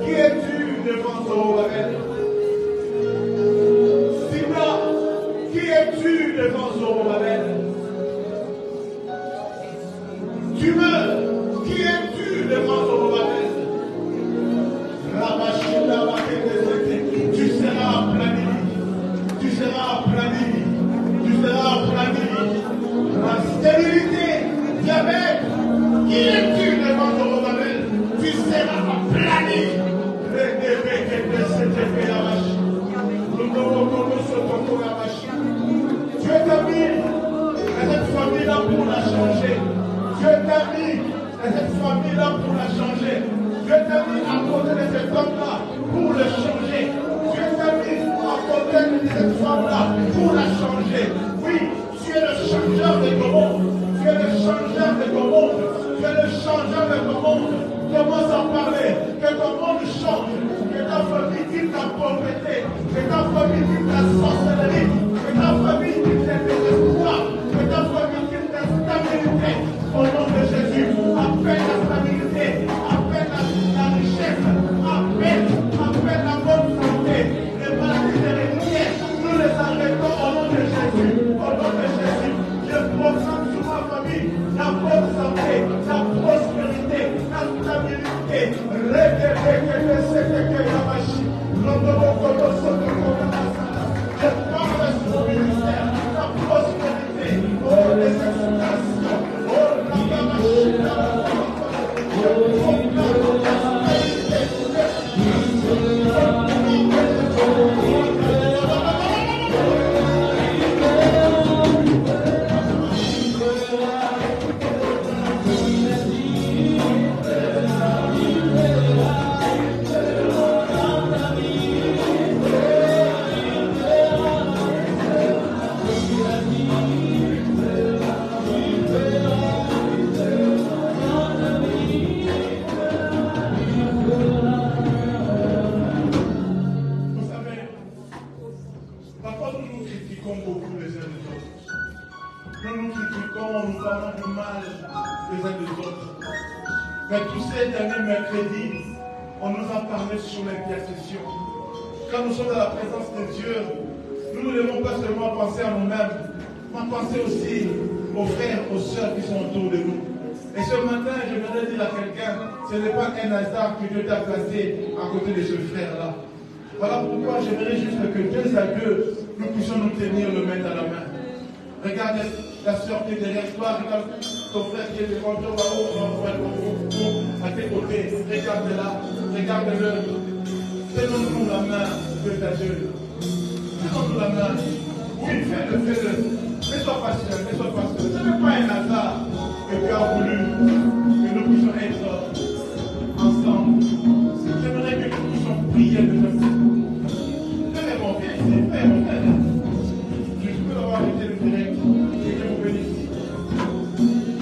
Qui es-tu devant changer. Dieu t'a mis à côté de cet homme-là pour le changer. Dieu t'a mis à côté de cette femme-là pour la changer. Oui, tu es le changeur de ton monde. Tu es le changeur de ton monde. Tu es le changeur de ton monde. Commence à parler. Que ton monde change. Que ta famille quitte la pauvreté. Que ta famille quitte la sorcellerie. Que ta famille quitte les désespoirs. Que ta famille quitte la stabilité. Au nom de Jésus, appelle la stabilité. Appelle la richesse. Appelle la bonne santé. Les maladies héréditaires, nous les arrêtons au nom de Jésus. Au nom de Jésus, je proclame sur ma famille la bonne santé, la prospérité, la stabilité. Je parle sur mon ministère, la prospérité, oh les exaltations, oh la machine, je proclame la stabilité. Mais tous ces derniers mercredis, on nous a parlé sur l'intercession. Quand nous sommes dans la présence de Dieu, nous ne devons pas seulement penser à nous-mêmes, mais penser aussi aux frères, aux sœurs qui sont autour de nous. Et ce matin, je voudrais dire à quelqu'un, ce n'est pas un hasard que Dieu t'a placé à côté de ce frère-là. Voilà pourquoi j'aimerais juste que deux à deux, nous puissions nous tenir le main dans la main. Regarde la sœur qui est derrière toi, regarde ton frère qui est devant toi, à tes côtés, regarde-la, regarde-le. Tenons-nous la main, Dieu ta Dieu. Tenons-nous la main. Oui, fais-le, fais-le. Ne sois pas seul, ne sois pas seul. Ce n'est pas un hasard que Dieu a voulu que nous puissions être ensemble. J'aimerais que nous puissions prier